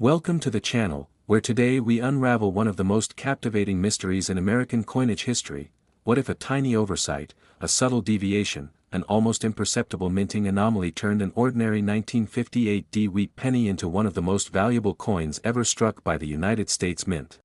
Welcome to the channel, where today we unravel one of the most captivating mysteries in American coinage history. What if a tiny oversight, a subtle deviation, an almost imperceptible minting anomaly turned an ordinary 1958 wheat penny into one of the most valuable coins ever struck by the United States Mint?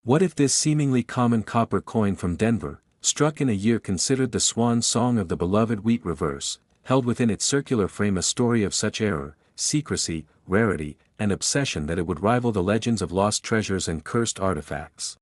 What if this seemingly common copper coin from Denver, struck in a year considered the swan song of the beloved wheat reverse, held within its circular frame a story of such error, secrecy, rarity, and obsession that it would rival the legends of lost treasures and cursed artifacts?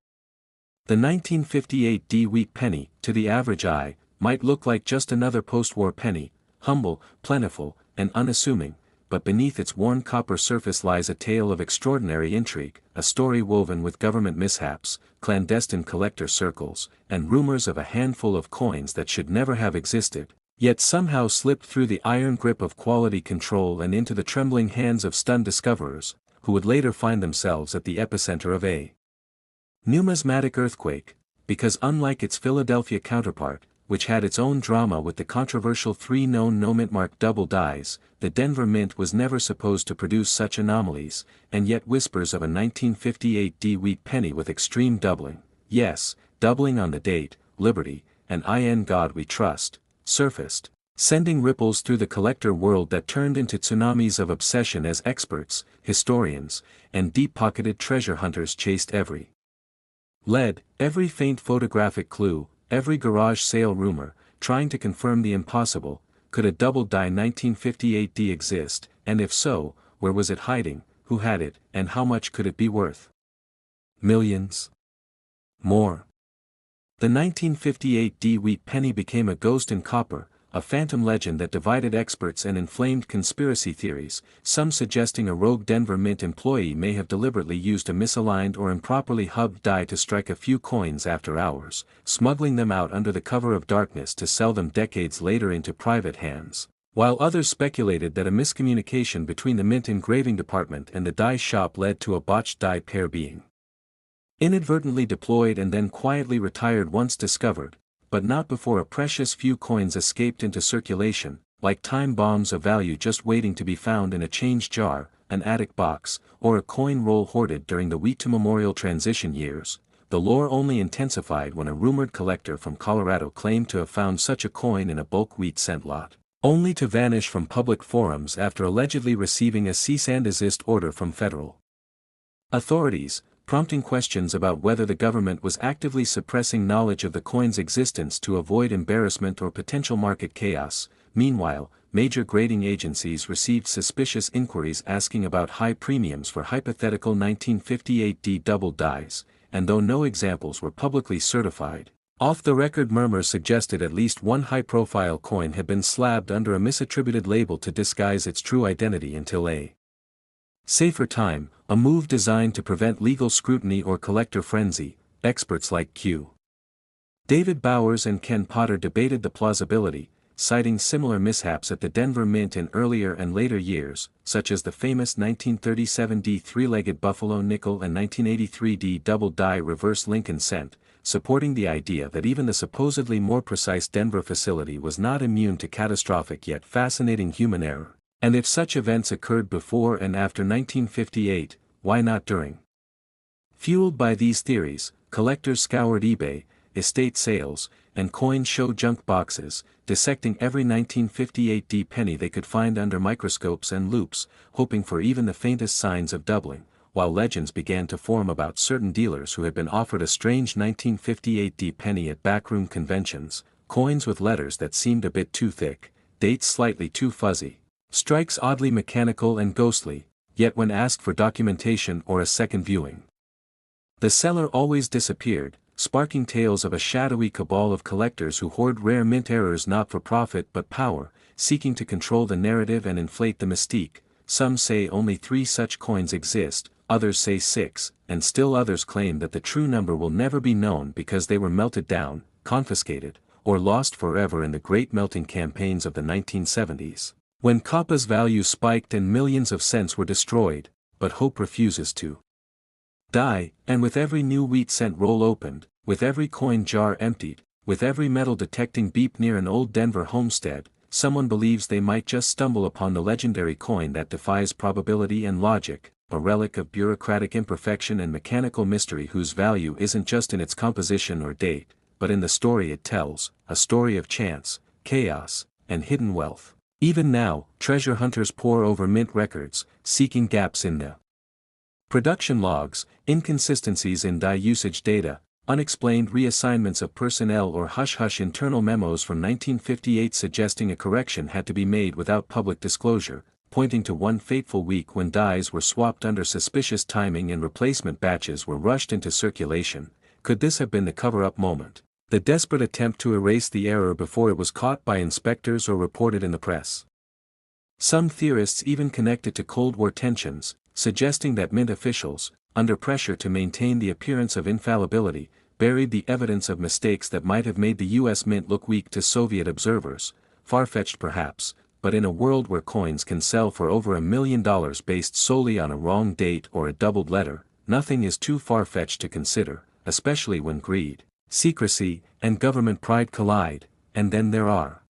The 1958 wheat penny, to the average eye, might look like just another post-war penny, humble, plentiful, and unassuming, but beneath its worn copper surface lies a tale of extraordinary intrigue, a story woven with government mishaps, clandestine collector circles, and rumors of a handful of coins that should never have existed, yet somehow slipped through the iron grip of quality control and into the trembling hands of stunned discoverers, who would later find themselves at the epicenter of a numismatic earthquake, because unlike its Philadelphia counterpart, which had its own drama with the controversial 3 known no-mint-mark double dies, the Denver Mint was never supposed to produce such anomalies, and yet whispers of a 1958 wheat penny with extreme doubling, yes, doubling on the date, liberty, and in God we trust, surfaced, sending ripples through the collector world that turned into tsunamis of obsession as experts, historians, and deep-pocketed treasure hunters chased every lead, every faint photographic clue, every garage sale rumor, trying to confirm the impossible. Could a double-die 1958 exist, and if so, where was it hiding, who had it, and how much could it be worth? Millions? More. The 1958 wheat penny became a ghost in copper, a phantom legend that divided experts and inflamed conspiracy theories, some suggesting a rogue Denver Mint employee may have deliberately used a misaligned or improperly hubbed die to strike a few coins after hours, smuggling them out under the cover of darkness to sell them decades later into private hands, while others speculated that a miscommunication between the Mint engraving department and the die shop led to a botched die pair being inadvertently deployed and then quietly retired once discovered, but not before a precious few coins escaped into circulation, like time bombs of value just waiting to be found in a change jar, an attic box, or a coin roll hoarded during the Wheat to Memorial transition years. The lore only intensified when a rumored collector from Colorado claimed to have found such a coin in a bulk wheat cent lot, only to vanish from public forums after allegedly receiving a cease and desist order from federal authorities, prompting questions about whether the government was actively suppressing knowledge of the coin's existence to avoid embarrassment or potential market chaos. Meanwhile, major grading agencies received suspicious inquiries asking about high premiums for hypothetical 1958 double dies, and though no examples were publicly certified, off-the-record murmurs suggested at least one high-profile coin had been slabbed under a misattributed label to disguise its true identity until a safer time, a move designed to prevent legal scrutiny or collector frenzy. Experts like Q. David Bowers and Ken Potter debated the plausibility, citing similar mishaps at the Denver Mint in earlier and later years, such as the famous 1937 three-legged Buffalo nickel and 1983 double die reverse Lincoln cent, supporting the idea that even the supposedly more precise Denver facility was not immune to catastrophic yet fascinating human error. And if such events occurred before and after 1958, why not during? Fueled by these theories, collectors scoured eBay, estate sales, and coin show junk boxes, dissecting every 1958 penny they could find under microscopes and loupes, hoping for even the faintest signs of doubling, while legends began to form about certain dealers who had been offered a strange 1958 penny at backroom conventions, coins with letters that seemed a bit too thick, dates slightly too fuzzy, strikes oddly mechanical and ghostly, yet when asked for documentation or a second viewing, the seller always disappeared, sparking tales of a shadowy cabal of collectors who hoard rare mint errors not for profit but power, seeking to control the narrative and inflate the mystique. Some say only 3 such coins exist, others say 6, and still others claim that the true number will never be known because they were melted down, confiscated, or lost forever in the great melting campaigns of the 1970s. When copper's value spiked and millions of cents were destroyed, but hope refuses to die, and with every new wheat cent roll opened, with every coin jar emptied, with every metal detecting beep near an old Denver homestead, someone believes they might just stumble upon the legendary coin that defies probability and logic, a relic of bureaucratic imperfection and mechanical mystery whose value isn't just in its composition or date, but in the story it tells, a story of chance, chaos, and hidden wealth. Even now, treasure hunters pore over mint records, seeking gaps in the production logs, inconsistencies in die usage data, unexplained reassignments of personnel or hush-hush internal memos from 1958 suggesting a correction had to be made without public disclosure, pointing to one fateful week when dies were swapped under suspicious timing and replacement batches were rushed into circulation. Could this have been the cover-up moment? The desperate attempt to erase the error before it was caught by inspectors or reported in the press. Some theorists even connect it to Cold War tensions, suggesting that Mint officials, under pressure to maintain the appearance of infallibility, buried the evidence of mistakes that might have made the US Mint look weak to Soviet observers. Far-fetched perhaps, but in a world where coins can sell for over $1 million based solely on a wrong date or a doubled letter, nothing is too far-fetched to consider, especially when greed, secrecy, and government pride collide. And then there are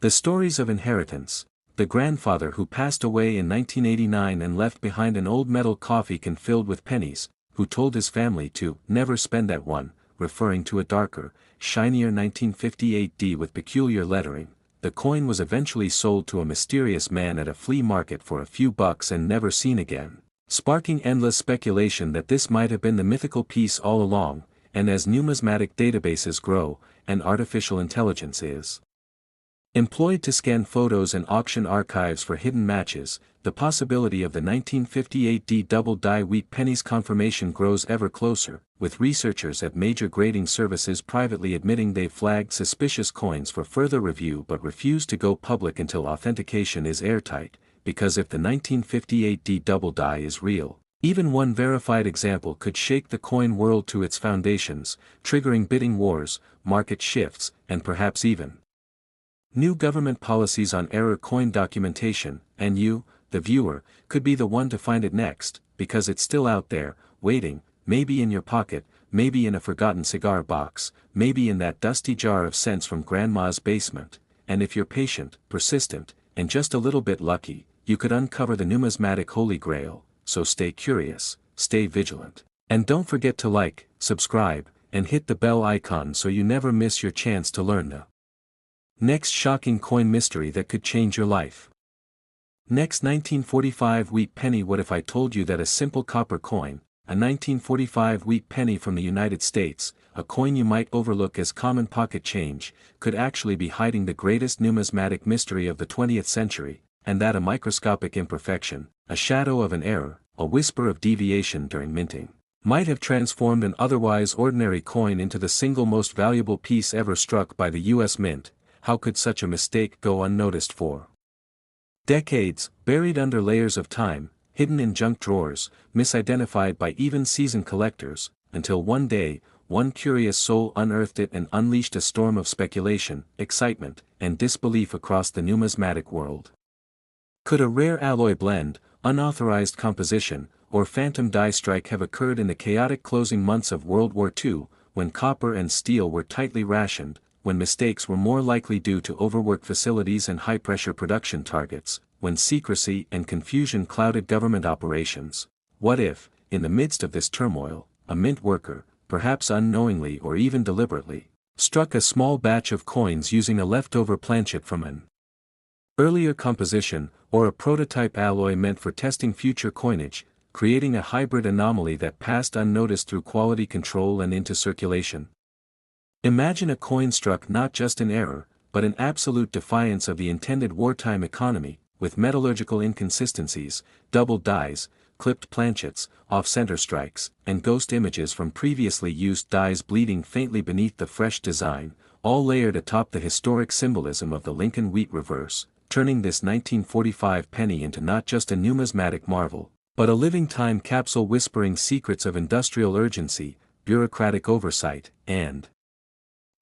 the stories of inheritance. The grandfather who passed away in 1989 and left behind an old metal coffee can filled with pennies, who told his family to never spend that one, referring to a darker, shinier 1958D with peculiar lettering. The coin was eventually sold to a mysterious man at a flea market for a few bucks and never seen again, sparking endless speculation that this might have been the mythical piece all along. And as numismatic databases grow, and artificial intelligence is employed to scan photos and auction archives for hidden matches, the possibility of the 1958D double die wheat pennies confirmation grows ever closer, with researchers at major grading services privately admitting they've flagged suspicious coins for further review but refuse to go public until authentication is airtight, because if the 1958D double die is real, even one verified example could shake the coin world to its foundations, triggering bidding wars, market shifts, and perhaps even new government policies on error coin documentation. And you, the viewer, could be the one to find it next, because it's still out there, waiting, maybe in your pocket, maybe in a forgotten cigar box, maybe in that dusty jar of cents from grandma's basement. And if you're patient, persistent, and just a little bit lucky, you could uncover the numismatic holy grail. So stay curious, stay vigilant, and don't forget to like, subscribe, and hit the bell icon so you never miss your chance to learn the next shocking coin mystery that could change your life. Next, 1945 wheat penny. What if I told you that a simple copper coin, a 1945 wheat penny from the United States, a coin you might overlook as common pocket change, could actually be hiding the greatest numismatic mystery of the 20th century, and that a microscopic imperfection, a shadow of an error, a whisper of deviation during minting, might have transformed an otherwise ordinary coin into the single most valuable piece ever struck by the US Mint? How could such a mistake go unnoticed for decades, buried under layers of time, hidden in junk drawers, misidentified by even seasoned collectors, until one day, one curious soul unearthed it and unleashed a storm of speculation, excitement, and disbelief across the numismatic world? Could a rare alloy blend, unauthorized composition, or phantom die strike have occurred in the chaotic closing months of World War II, when copper and steel were tightly rationed, when mistakes were more likely due to overworked facilities and high-pressure production targets, when secrecy and confusion clouded government operations? What if, in the midst of this turmoil, a mint worker, perhaps unknowingly or even deliberately, struck a small batch of coins using a leftover planchet from an earlier composition, or a prototype alloy meant for testing future coinage, creating a hybrid anomaly that passed unnoticed through quality control and into circulation? Imagine a coin struck not just in error, but in absolute defiance of the intended wartime economy, with metallurgical inconsistencies, doubled dies, clipped planchets, off-center strikes, and ghost images from previously used dies bleeding faintly beneath the fresh design, all layered atop the historic symbolism of the Lincoln wheat reverse, turning this 1945 penny into not just a numismatic marvel, but a living time capsule whispering secrets of industrial urgency, bureaucratic oversight, and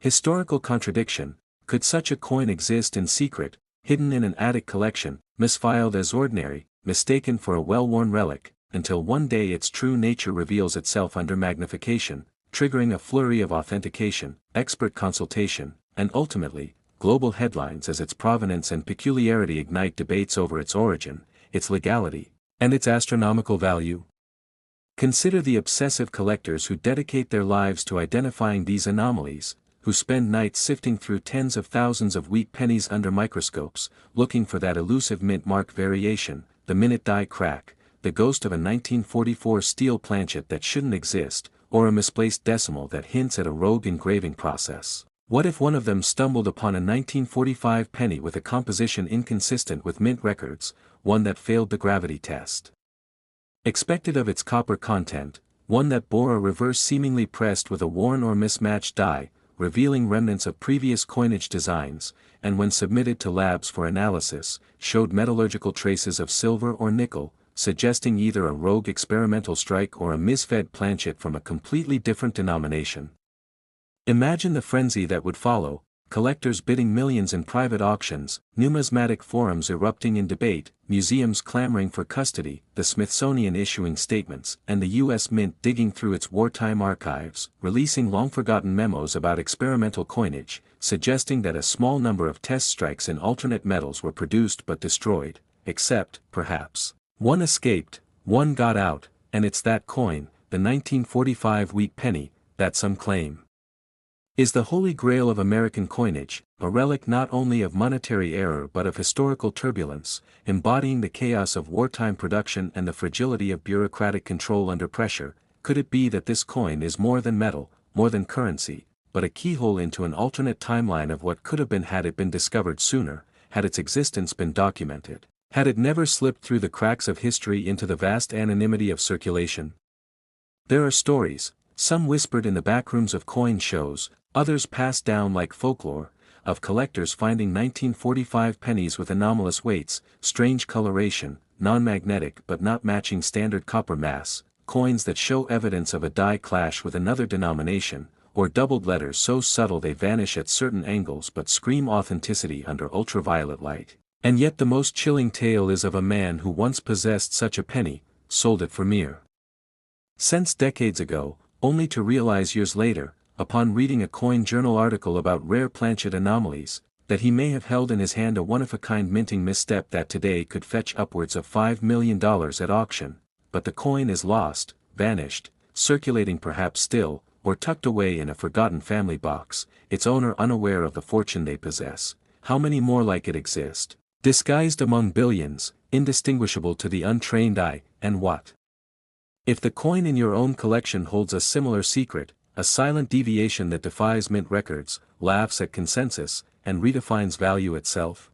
historical contradiction. Could such a coin exist in secret, hidden in an attic collection, misfiled as ordinary, mistaken for a well-worn relic, until one day its true nature reveals itself under magnification, triggering a flurry of authentication, expert consultation, and ultimately, global headlines as its provenance and peculiarity ignite debates over its origin, its legality, And its astronomical value? Consider the obsessive collectors who dedicate their lives to identifying these anomalies, who spend nights sifting through tens of thousands of wheat pennies under microscopes, looking for that elusive mint mark variation, the minute die crack, the ghost of a 1944 steel planchet that shouldn't exist, or a misplaced decimal that hints at a rogue engraving process. What if one of them stumbled upon a 1945 penny with a composition inconsistent with mint records, one that failed the gravity test? Expected of its copper content, one that bore a reverse seemingly pressed with a worn or mismatched die, revealing remnants of previous coinage designs, and when submitted to labs for analysis, showed metallurgical traces of silver or nickel, suggesting either a rogue experimental strike or a misfed planchet from a completely different denomination. Imagine the frenzy that would follow, collectors bidding millions in private auctions, numismatic forums erupting in debate, museums clamoring for custody, the Smithsonian issuing statements, and the U.S. Mint digging through its wartime archives, releasing long-forgotten memos about experimental coinage, suggesting that a small number of test strikes in alternate metals were produced but destroyed, except, perhaps, one escaped, one got out, and it's that coin, the 1945 wheat penny, that some claim is the holy grail of American coinage, a relic not only of monetary error but of historical turbulence, embodying the chaos of wartime production and the fragility of bureaucratic control under pressure. Could it be that this coin is more than metal, more than currency, but a keyhole into an alternate timeline of what could have been had it been discovered sooner, had its existence been documented, had it never slipped through the cracks of history into the vast anonymity of circulation? There are stories, some whispered in the backrooms of coin shows, others passed down like folklore, of collectors finding 1945 pennies with anomalous weights, strange coloration, non-magnetic but not matching standard copper mass, coins that show evidence of a die clash with another denomination, or doubled letters so subtle they vanish at certain angles but scream authenticity under ultraviolet light. And yet the most chilling tale is of a man who once possessed such a penny, sold it for mere cents decades ago, only to realize years later, upon reading a coin journal article about rare planchet anomalies, that he may have held in his hand a one-of-a-kind minting misstep that today could fetch upwards of $5 million at auction, but the coin is lost, vanished, circulating perhaps still, or tucked away in a forgotten family box, its owner unaware of the fortune they possess. How many more like it exist, disguised among billions, indistinguishable to the untrained eye, and what if the coin in your own collection holds a similar secret, a silent deviation that defies mint records, laughs at consensus, and redefines value itself?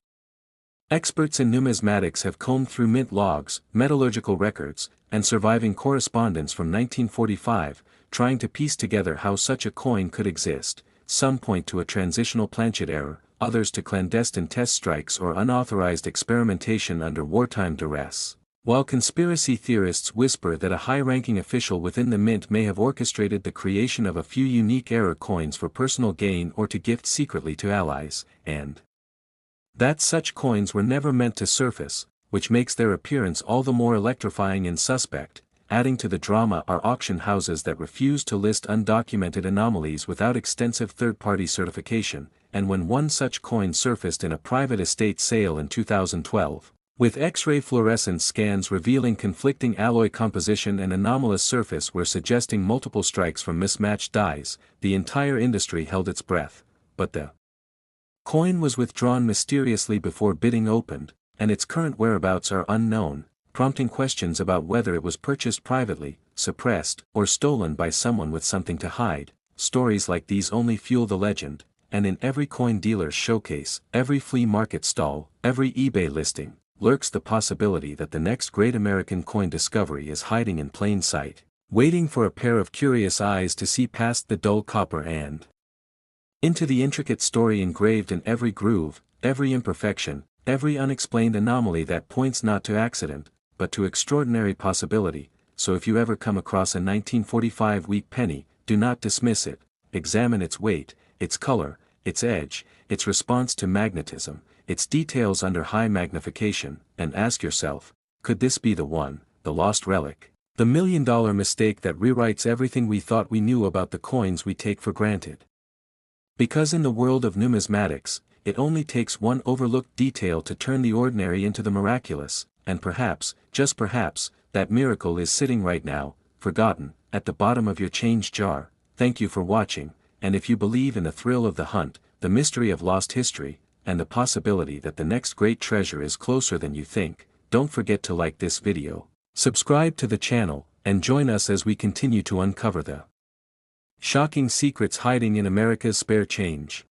Experts in numismatics have combed through mint logs, metallurgical records, and surviving correspondence from 1945, trying to piece together how such a coin could exist. Some point to a transitional planchet error, others to clandestine test strikes or unauthorized experimentation under wartime duress. While conspiracy theorists whisper that a high-ranking official within the mint may have orchestrated the creation of a few unique error coins for personal gain or to gift secretly to allies, and that such coins were never meant to surface, which makes their appearance all the more electrifying and suspect. Adding to the drama are auction houses that refuse to list undocumented anomalies without extensive third-party certification, and when one such coin surfaced in a private estate sale in 2012, with X-ray fluorescence scans revealing conflicting alloy composition and anomalous surface were suggesting multiple strikes from mismatched dies, the entire industry held its breath, but the coin was withdrawn mysteriously before bidding opened, and its current whereabouts are unknown, prompting questions about whether it was purchased privately, suppressed, or stolen by someone with something to hide. Stories like these only fuel the legend, and in every coin dealer's showcase, every flea market stall, every eBay listing, lurks the possibility that the next great American coin discovery is hiding in plain sight, waiting for a pair of curious eyes to see past the dull copper and into the intricate story engraved in every groove, every imperfection, every unexplained anomaly that points not to accident, but to extraordinary possibility. So if you ever come across a 1945 wheat penny, do not dismiss it, examine its weight, its color, its edge, its response to magnetism, its details under high magnification, and ask yourself, could this be the one, the lost relic, the million-dollar mistake that rewrites everything we thought we knew about the coins we take for granted? Because in the world of numismatics, it only takes one overlooked detail to turn the ordinary into the miraculous, and perhaps, just perhaps, that miracle is sitting right now, forgotten, at the bottom of your change jar. Thank you for watching, and if you believe in the thrill of the hunt, the mystery of lost history, and the possibility that the next great treasure is closer than you think, don't forget to like this video, subscribe to the channel, and join us as we continue to uncover the shocking secrets hiding in America's spare change.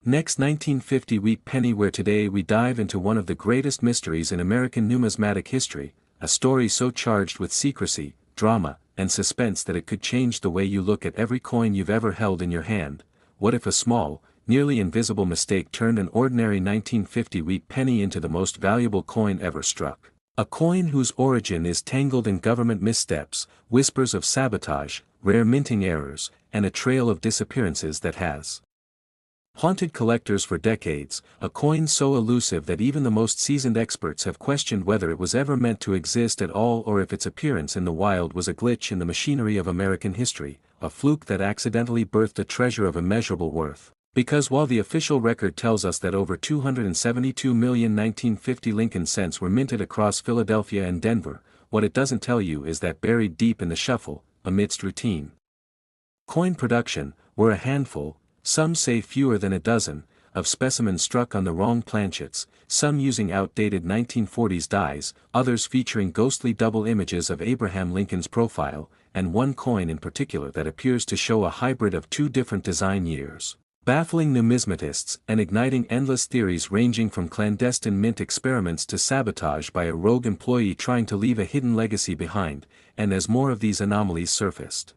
Next, 1950 wheat penny, where today we dive into one of the greatest mysteries in American numismatic history, a story so charged with secrecy, drama, and suspense that it could change the way you look at every coin you've ever held in your hand. What if a small, nearly invisible mistake turned an ordinary 1950 wheat penny into the most valuable coin ever struck? A coin whose origin is tangled in government missteps, whispers of sabotage, rare minting errors, and a trail of disappearances that has haunted collectors for decades, a coin so elusive that even the most seasoned experts have questioned whether it was ever meant to exist at all or if its appearance in the wild was a glitch in the machinery of American history, a fluke that accidentally birthed a treasure of immeasurable worth. Because while the official record tells us that over 272 million 1950 Lincoln cents were minted across Philadelphia and Denver, what it doesn't tell you is that buried deep in the shuffle, amidst routine coin production, were a handful, some say fewer than a dozen, of specimens struck on the wrong planchets, some using outdated 1940s dies, others featuring ghostly double images of Abraham Lincoln's profile, and one coin in particular that appears to show a hybrid of two different design years, baffling numismatists and igniting endless theories ranging from clandestine mint experiments to sabotage by a rogue employee trying to leave a hidden legacy behind. And as more of these anomalies surfaced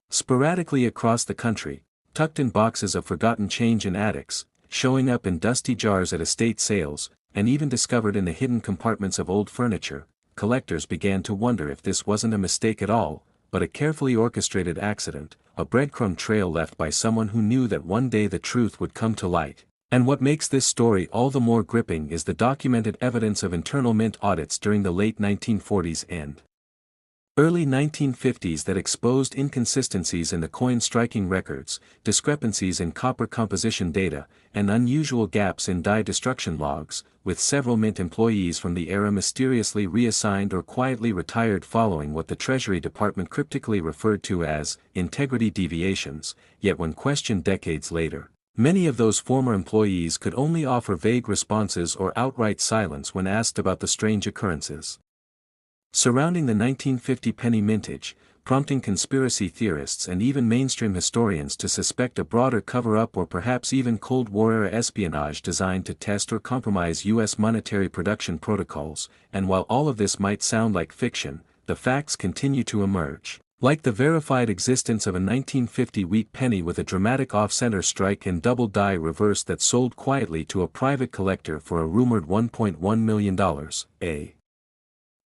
sporadically across the country, tucked in boxes of forgotten change in attics, showing up in dusty jars at estate sales, and even discovered in the hidden compartments of old furniture, collectors began to wonder if this wasn't a mistake at all, but a carefully orchestrated accident, a breadcrumb trail left by someone who knew that one day the truth would come to light. And what makes this story all the more gripping is the documented evidence of internal mint audits during the late 1940s and early 1950s that exposed inconsistencies in the coin striking records, discrepancies in copper composition data, and unusual gaps in die destruction logs, with several mint employees from the era mysteriously reassigned or quietly retired following what the Treasury Department cryptically referred to as integrity deviations. Yet when questioned decades later, many of those former employees could only offer vague responses or outright silence when asked about the strange occurrences surrounding the 1950 penny mintage, prompting conspiracy theorists and even mainstream historians to suspect a broader cover-up or perhaps even Cold War-era espionage designed to test or compromise U.S. monetary production protocols. And while all of this might sound like fiction, the facts continue to emerge, like the verified existence of a 1950 wheat penny with a dramatic off-center strike and double die reverse that sold quietly to a private collector for a rumored $1.1 million, a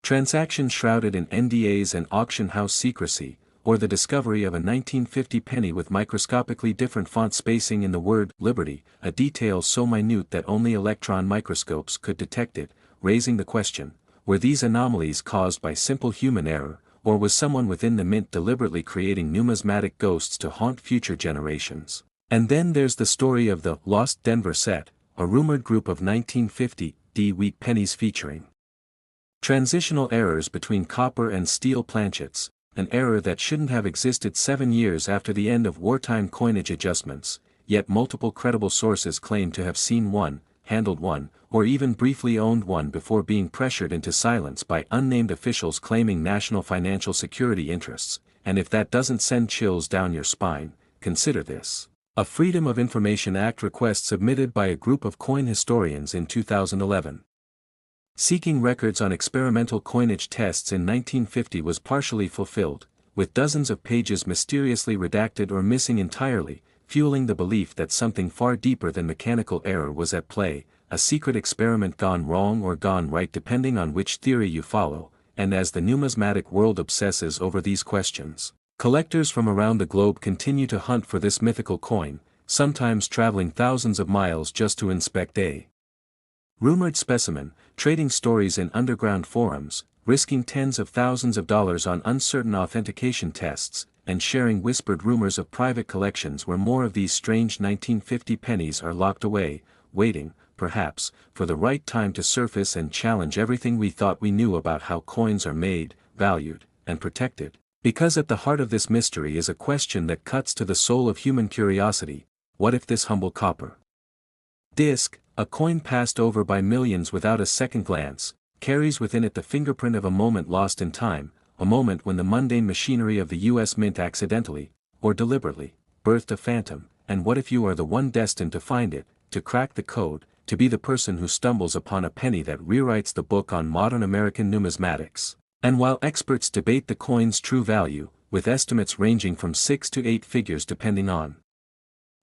transaction shrouded in NDAs and auction house secrecy, or the discovery of a 1950 penny with microscopically different font spacing in the word Liberty, a detail so minute that only electron microscopes could detect it, raising the question, were these anomalies caused by simple human error, or was someone within the mint deliberately creating numismatic ghosts to haunt future generations? And then there's the story of the Lost Denver Set, a rumored group of 1950 wheat pennies featuring transitional errors between copper and steel planchets, an error that shouldn't have existed 7 years after the end of wartime coinage adjustments, yet multiple credible sources claim to have seen one, handled one, or even briefly owned one before being pressured into silence by unnamed officials claiming national financial security interests. And if that doesn't send chills down your spine, consider this: a Freedom of Information Act request submitted by a group of coin historians in 2011. Seeking records on experimental coinage tests in 1950 was partially fulfilled, with dozens of pages mysteriously redacted or missing entirely, fueling the belief that something far deeper than mechanical error was at play, a secret experiment gone wrong or gone right depending on which theory you follow. And as the numismatic world obsesses over these questions, collectors from around the globe continue to hunt for this mythical coin, sometimes traveling thousands of miles just to inspect a rumored specimen, trading stories in underground forums, risking tens of thousands of dollars on uncertain authentication tests, and sharing whispered rumors of private collections where more of these strange 1950 pennies are locked away, waiting, perhaps, for the right time to surface and challenge everything we thought we knew about how coins are made, valued, and protected. Because at the heart of this mystery is a question that cuts to the soul of human curiosity: what if this humble copper disc, a coin passed over by millions without a second glance, carries within it the fingerprint of a moment lost in time, a moment when the mundane machinery of the U.S. Mint accidentally, or deliberately, birthed a phantom? And what if you are the one destined to find it, to crack the code, to be the person who stumbles upon a penny that rewrites the book on modern American numismatics? And while experts debate the coin's true value, with estimates ranging from 6 to 8 figures depending on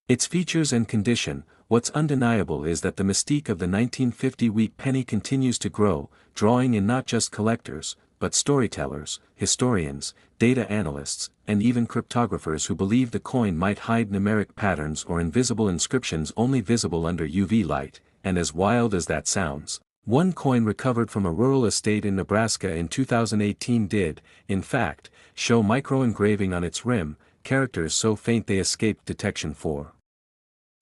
its features and condition, what's undeniable is that the mystique of the 1950 wheat penny continues to grow, drawing in not just collectors, but storytellers, historians, data analysts, and even cryptographers who believe the coin might hide numeric patterns or invisible inscriptions only visible under UV light. And as wild as that sounds, one coin recovered from a rural estate in Nebraska in 2018 did, in fact, show micro-engraving on its rim, characters so faint they escaped detection for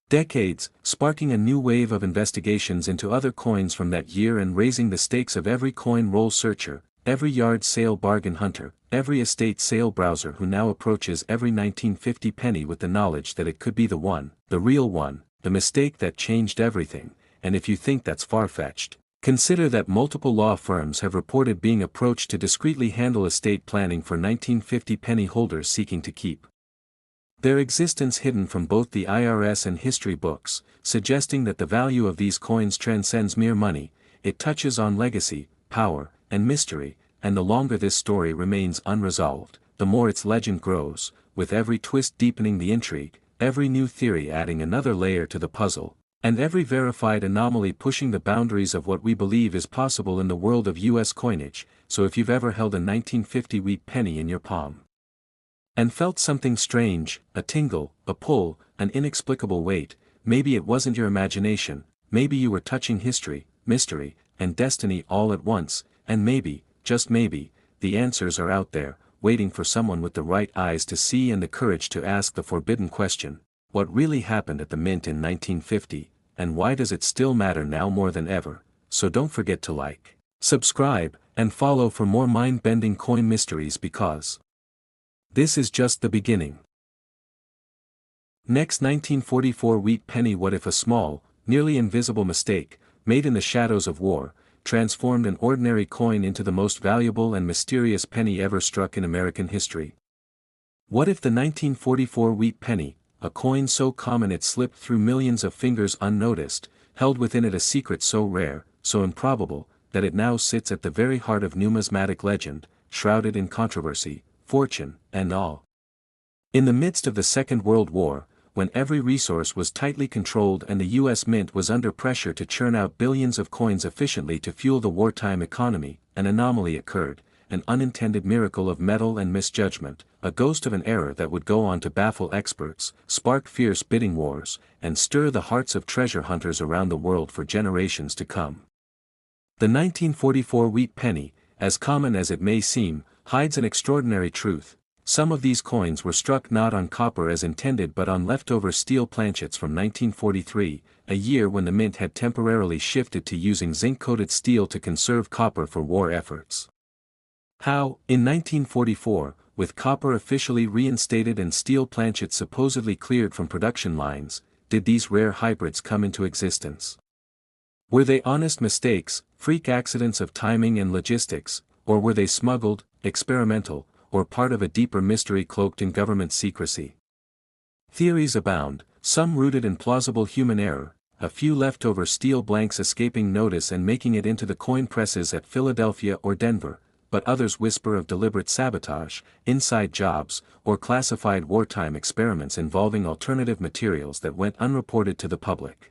decades, sparking a new wave of investigations into other coins from that year and raising the stakes of every coin roll searcher, every yard sale bargain hunter, every estate sale browser who now approaches every 1950 penny with the knowledge that it could be the one, the real one, the mistake that changed everything. And if you think that's far-fetched, consider that multiple law firms have reported being approached to discreetly handle estate planning for 1950 penny holders seeking to keep their existence hidden from both the IRS and history books, suggesting that the value of these coins transcends mere money. It touches on legacy, power, and mystery, and the longer this story remains unresolved, the more its legend grows, with every twist deepening the intrigue, every new theory adding another layer to the puzzle, and every verified anomaly pushing the boundaries of what we believe is possible in the world of U.S. coinage. So if you've ever held a 1950 wheat penny in your palm and felt something strange, a tingle, a pull, an inexplicable weight, maybe it wasn't your imagination, maybe you were touching history, mystery, and destiny all at once, and maybe, just maybe, the answers are out there, waiting for someone with the right eyes to see and the courage to ask the forbidden question: what really happened at the Mint in 1950, and why does it still matter now more than ever? So don't forget to like, subscribe, and follow for more mind-bending coin mysteries, because this is just the beginning. Next, 1944 wheat penny. What if a small, nearly invisible mistake, made in the shadows of war, transformed an ordinary coin into the most valuable and mysterious penny ever struck in American history? What if the 1944 wheat penny, a coin so common it slipped through millions of fingers unnoticed, held within it a secret so rare, so improbable, that it now sits at the very heart of numismatic legend, shrouded in controversy, fortune, and awe? In the midst of the Second World War, when every resource was tightly controlled and the U.S. Mint was under pressure to churn out billions of coins efficiently to fuel the wartime economy, an anomaly occurred, an unintended miracle of metal and misjudgment, a ghost of an error that would go on to baffle experts, spark fierce bidding wars, and stir the hearts of treasure hunters around the world for generations to come. The 1944 wheat penny, as common as it may seem, hides an extraordinary truth. Some of these coins were struck not on copper as intended but on leftover steel planchets from 1943, a year when the Mint had temporarily shifted to using zinc-coated steel to conserve copper for war efforts. How, in 1944, with copper officially reinstated and steel planchets supposedly cleared from production lines, did these rare hybrids come into existence? Were they honest mistakes, freak accidents of timing and logistics, or were they smuggled, experimental, or part of a deeper mystery cloaked in government secrecy? Theories abound, some rooted in plausible human error, a few leftover steel blanks escaping notice and making it into the coin presses at Philadelphia or Denver, but others whisper of deliberate sabotage, inside jobs, or classified wartime experiments involving alternative materials that went unreported to the public.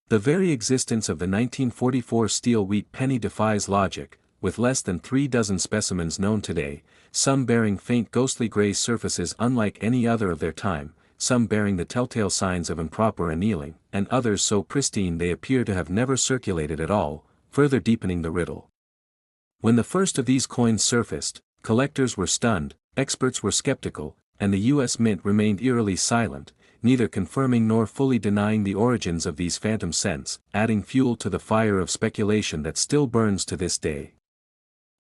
The very existence of the 1944 steel wheat penny defies logic, with less than 3 dozen specimens known today, some bearing faint ghostly gray surfaces unlike any other of their time, some bearing the telltale signs of improper annealing, and others so pristine they appear to have never circulated at all, further deepening the riddle. When the first of these coins surfaced, collectors were stunned, experts were skeptical, and the U.S. Mint remained eerily silent, neither confirming nor fully denying the origins of these phantom cents, adding fuel to the fire of speculation that still burns to this day.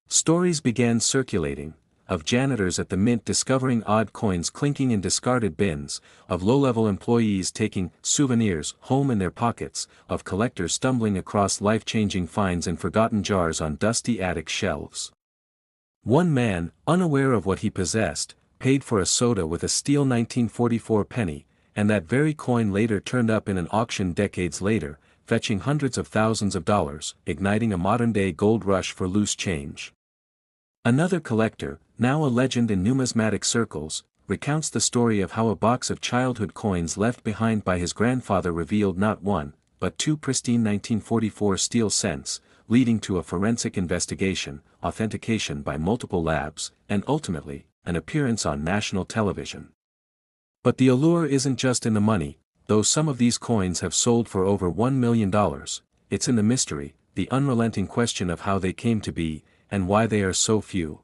Stories began circulating, of janitors at the mint discovering odd coins clinking in discarded bins, of low-level employees taking souvenirs home in their pockets, of collectors stumbling across life-changing finds in forgotten jars on dusty attic shelves. One man, unaware of what he possessed, paid for a soda with a steel 1944 penny, and that very coin later turned up in an auction decades later, fetching hundreds of thousands of dollars, igniting a modern-day gold rush for loose change. Another collector, now a legend in numismatic circles, recounts the story of how a box of childhood coins left behind by his grandfather revealed not one, but two pristine 1944 steel cents, leading to a forensic investigation, authentication by multiple labs, and ultimately, an appearance on national television. But the allure isn't just in the money, though some of these coins have sold for over $1 million, it's in the mystery, the unrelenting question of how they came to be, and why they are so few.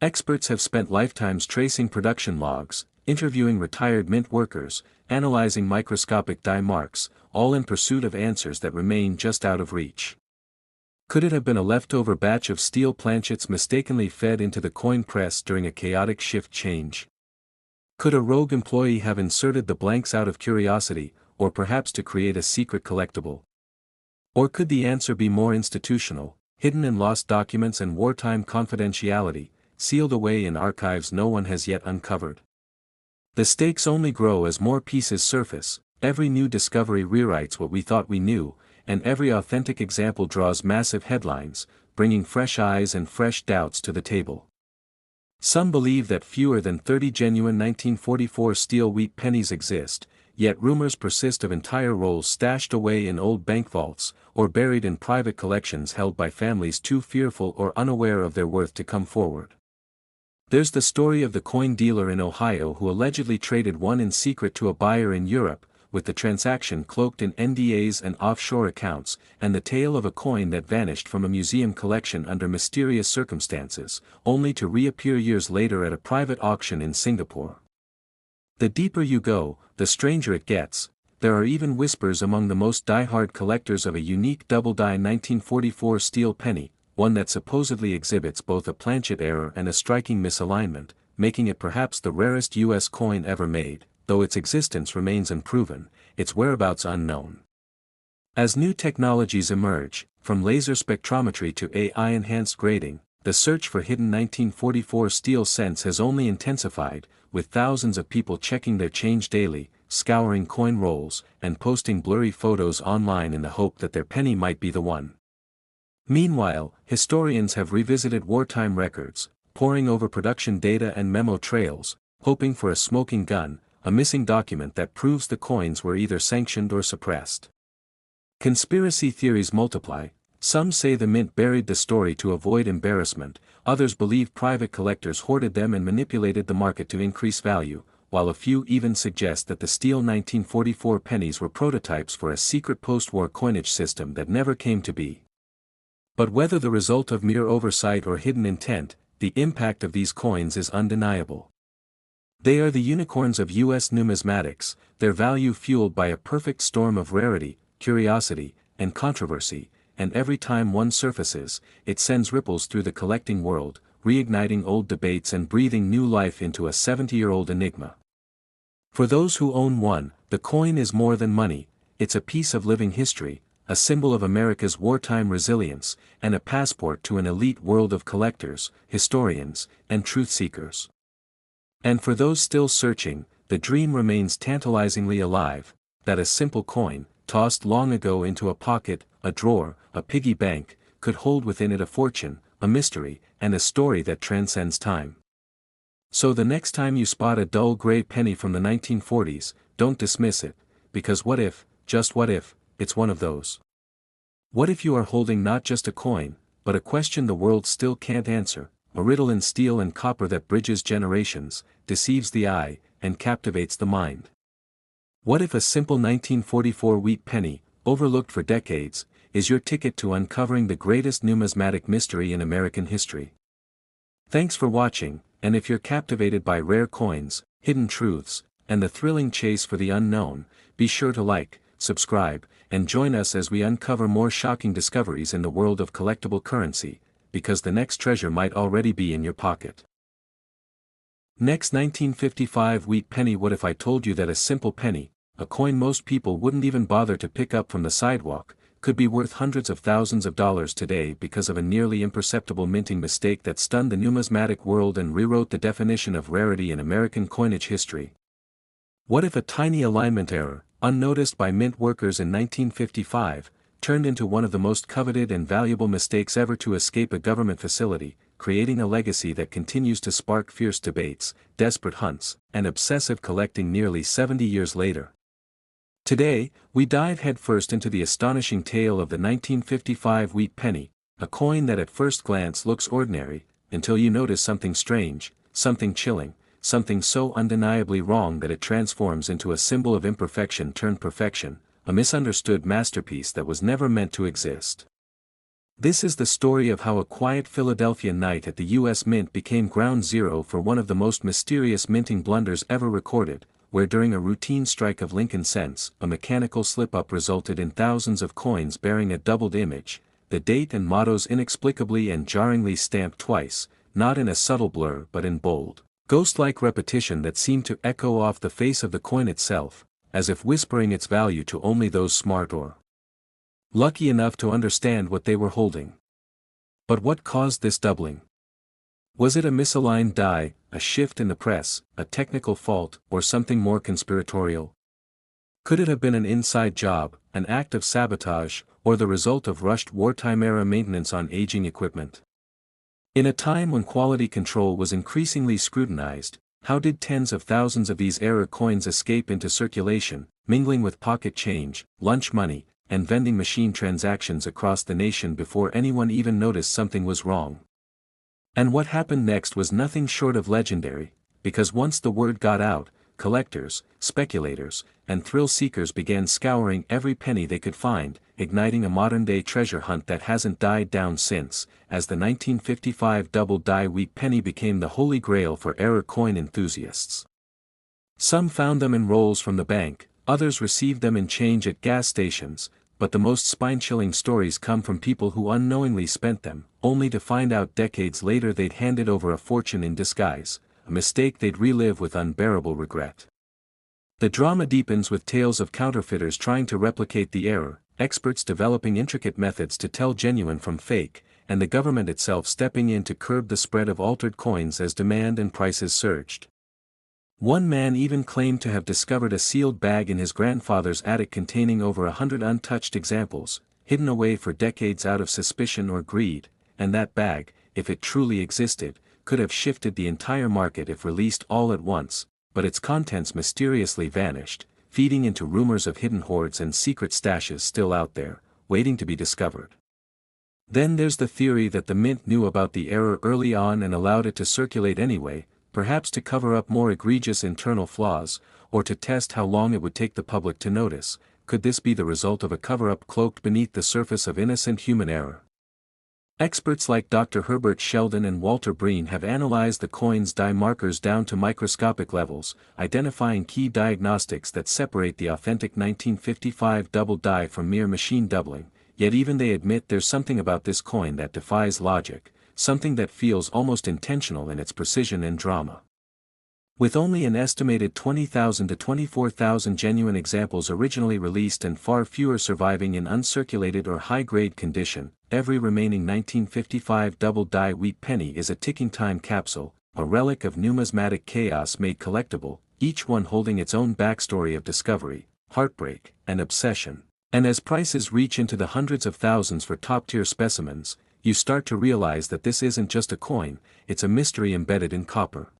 Experts have spent lifetimes tracing production logs, interviewing retired mint workers, analyzing microscopic die marks, all in pursuit of answers that remain just out of reach. Could it have been a leftover batch of steel planchets mistakenly fed into the coin press during a chaotic shift change? Could a rogue employee have inserted the blanks out of curiosity, or perhaps to create a secret collectible? Or could the answer be more institutional, hidden in lost documents and wartime confidentiality, sealed away in archives no one has yet uncovered? The stakes only grow as more pieces surface, every new discovery rewrites what we thought we knew, and every authentic example draws massive headlines, bringing fresh eyes and fresh doubts to the table. Some believe that fewer than 30 genuine 1944 steel wheat pennies exist, yet rumors persist of entire rolls stashed away in old bank vaults, or buried in private collections held by families too fearful or unaware of their worth to come forward. There's the story of the coin dealer in Ohio who allegedly traded one in secret to a buyer in Europe, with the transaction cloaked in NDAs and offshore accounts, and the tale of a coin that vanished from a museum collection under mysterious circumstances, only to reappear years later at a private auction in Singapore. The deeper you go, the stranger it gets. There are even whispers among the most die-hard collectors of a unique double-die 1944 steel penny, one that supposedly exhibits both a planchet error and a striking misalignment, making it perhaps the rarest U.S. coin ever made, though its existence remains unproven, its whereabouts unknown. As new technologies emerge, from laser spectrometry to AI-enhanced grading, the search for hidden 1944 steel cents has only intensified, with thousands of people checking their change daily, scouring coin rolls, and posting blurry photos online in the hope that their penny might be the one. Meanwhile, historians have revisited wartime records, poring over production data and memo trails, hoping for a smoking gun, a missing document that proves the coins were either sanctioned or suppressed. Conspiracy theories multiply. Some say the mint buried the story to avoid embarrassment, others believe private collectors hoarded them and manipulated the market to increase value, while a few even suggest that the steel 1944 pennies were prototypes for a secret post-war coinage system that never came to be. But whether the result of mere oversight or hidden intent, the impact of these coins is undeniable. They are the unicorns of U.S. numismatics, their value fueled by a perfect storm of rarity, curiosity, and controversy, and every time one surfaces, it sends ripples through the collecting world, reigniting old debates and breathing new life into a 70-year-old enigma. For those who own one, the coin is more than money, it's a piece of living history, a symbol of America's wartime resilience, and a passport to an elite world of collectors, historians, and truth-seekers. And for those still searching, the dream remains tantalizingly alive, that a simple coin, tossed long ago into a pocket, a drawer, a piggy bank, could hold within it a fortune, a mystery, and a story that transcends time. So the next time you spot a dull gray penny from the 1940s, don't dismiss it, because what if, just what if, it's one of those? What if you are holding not just a coin, but a question the world still can't answer, a riddle in steel and copper that bridges generations, deceives the eye, and captivates the mind? What if a simple 1944 wheat penny, overlooked for decades, is your ticket to uncovering the greatest numismatic mystery in American history? Thanks for watching, and if you're captivated by rare coins, hidden truths, and the thrilling chase for the unknown, be sure to like, subscribe, and join us as we uncover more shocking discoveries in the world of collectible currency, because the next treasure might already be in your pocket. Next, 1955 wheat penny. What if I told you that a simple penny, a coin most people wouldn't even bother to pick up from the sidewalk, could be worth hundreds of thousands of dollars today because of a nearly imperceptible minting mistake that stunned the numismatic world and rewrote the definition of rarity in American coinage history? What if a tiny alignment error, unnoticed by mint workers in 1955, turned into one of the most coveted and valuable mistakes ever to escape a government facility, creating a legacy that continues to spark fierce debates, desperate hunts, and obsessive collecting nearly 70 years later? Today, we dive headfirst into the astonishing tale of the 1955 wheat penny, a coin that at first glance looks ordinary, until you notice something strange, something chilling, something so undeniably wrong that it transforms into a symbol of imperfection turned perfection, a misunderstood masterpiece that was never meant to exist. This is the story of how a quiet Philadelphia night at the U.S. Mint became ground zero for one of the most mysterious minting blunders ever recorded, where during a routine strike of Lincoln cents, a mechanical slip-up resulted in thousands of coins bearing a doubled image, the date and mottos inexplicably and jarringly stamped twice, not in a subtle blur but in bold, ghost-like repetition that seemed to echo off the face of the coin itself, as if whispering its value to only those smart or lucky enough to understand what they were holding. But what caused this doubling? Was it a misaligned die, a shift in the press, a technical fault, or something more conspiratorial? Could it have been an inside job, an act of sabotage, or the result of rushed wartime-era maintenance on aging equipment? In a time when quality control was increasingly scrutinized, how did tens of thousands of these error coins escape into circulation, mingling with pocket change, lunch money, and vending machine transactions across the nation before anyone even noticed something was wrong? And what happened next was nothing short of legendary, because once the word got out, collectors, speculators, and thrill-seekers began scouring every penny they could find, igniting a modern-day treasure hunt that hasn't died down since, as the 1955 double-die wheat penny became the holy grail for error coin enthusiasts. Some found them in rolls from the bank, others received them in change at gas stations, but the most spine-chilling stories come from people who unknowingly spent them, only to find out decades later they'd handed over a fortune in disguise, a mistake they'd relive with unbearable regret. The drama deepens with tales of counterfeiters trying to replicate the error, experts developing intricate methods to tell genuine from fake, and the government itself stepping in to curb the spread of altered coins as demand and prices surged. One man even claimed to have discovered a sealed bag in his grandfather's attic containing over 100 untouched examples, hidden away for decades out of suspicion or greed, and that bag, if it truly existed, could have shifted the entire market if released all at once, but its contents mysteriously vanished, feeding into rumors of hidden hoards and secret stashes still out there, waiting to be discovered. Then there's the theory that the mint knew about the error early on and allowed it to circulate anyway, perhaps to cover up more egregious internal flaws, or to test how long it would take the public to notice. Could this be the result of a cover-up cloaked beneath the surface of innocent human error? Experts like Dr. Herbert Sheldon and Walter Breen have analyzed the coin's die markers down to microscopic levels, identifying key diagnostics that separate the authentic 1955 double die from mere machine doubling, yet even they admit there's something about this coin that defies logic, something that feels almost intentional in its precision and drama. With only an estimated 20,000 to 24,000 genuine examples originally released and far fewer surviving in uncirculated or high-grade condition, every remaining 1955 double-die wheat penny is a ticking time capsule, a relic of numismatic chaos made collectible, each one holding its own backstory of discovery, heartbreak, and obsession. And as prices reach into the hundreds of thousands for top-tier specimens, you start to realize that this isn't just a coin, it's a mystery embedded in copper.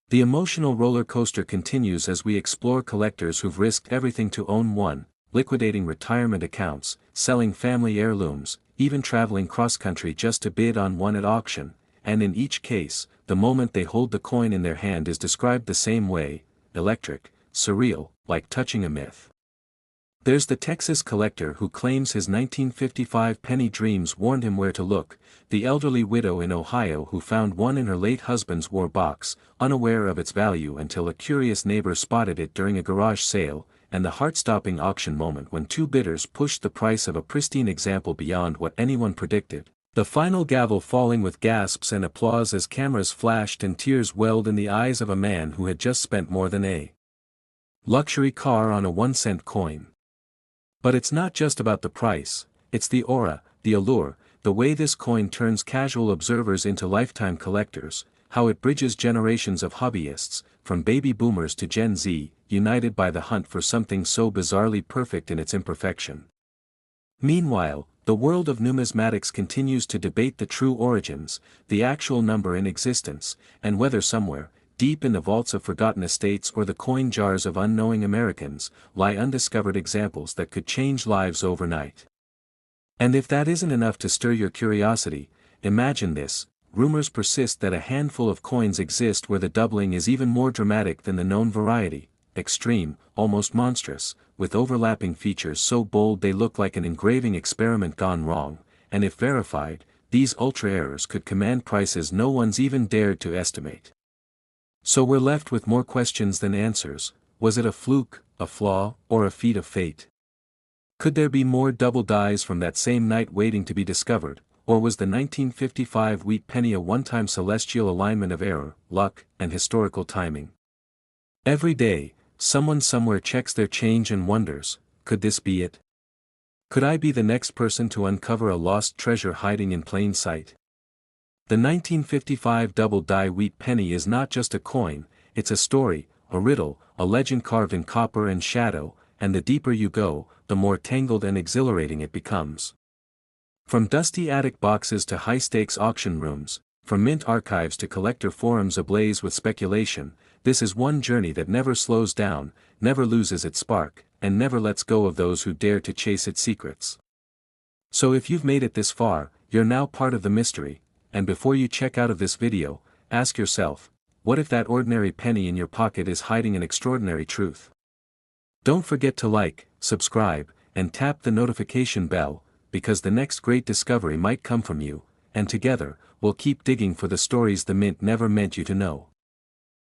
The emotional roller coaster continues as we explore collectors who've risked everything to own one, liquidating retirement accounts, selling family heirlooms, even traveling cross-country just to bid on one at auction, and in each case, the moment they hold the coin in their hand is described the same way: electric, surreal, like touching a myth. There's the Texas collector who claims his 1955 penny dreams warned him where to look, the elderly widow in Ohio who found one in her late husband's war box, unaware of its value until a curious neighbor spotted it during a garage sale, and the heart-stopping auction moment when two bidders pushed the price of a pristine example beyond what anyone predicted. The final gavel falling with gasps and applause as cameras flashed and tears welled in the eyes of a man who had just spent more than a luxury car on a 1-cent coin. But it's not just about the price, it's the aura, the allure, the way this coin turns casual observers into lifetime collectors, how it bridges generations of hobbyists, from baby boomers to Gen Z, united by the hunt for something so bizarrely perfect in its imperfection. Meanwhile, the world of numismatics continues to debate the true origins, the actual number in existence, and whether somewhere, deep in the vaults of forgotten estates or the coin jars of unknowing Americans, lie undiscovered examples that could change lives overnight. And if that isn't enough to stir your curiosity, imagine this: rumors persist that a handful of coins exist where the doubling is even more dramatic than the known variety, extreme, almost monstrous, with overlapping features so bold they look like an engraving experiment gone wrong, and if verified, these ultra-errors could command prices no one's even dared to estimate. So we're left with more questions than answers. Was it a fluke, a flaw, or a feat of fate? Could there be more double dies from that same night waiting to be discovered, or was the 1955 wheat penny a one-time celestial alignment of error, luck, and historical timing? Every day, someone somewhere checks their change and wonders, could this be it? Could I be the next person to uncover a lost treasure hiding in plain sight? The 1955 double-die wheat penny is not just a coin, it's a story, a riddle, a legend carved in copper and shadow, and the deeper you go, the more tangled and exhilarating it becomes. From dusty attic boxes to high-stakes auction rooms, from mint archives to collector forums ablaze with speculation, this is one journey that never slows down, never loses its spark, and never lets go of those who dare to chase its secrets. So if you've made it this far, you're now part of the mystery. And before you check out of this video, ask yourself, what if that ordinary penny in your pocket is hiding an extraordinary truth? Don't forget to like, subscribe, and tap the notification bell, because the next great discovery might come from you, and together, we'll keep digging for the stories the mint never meant you to know.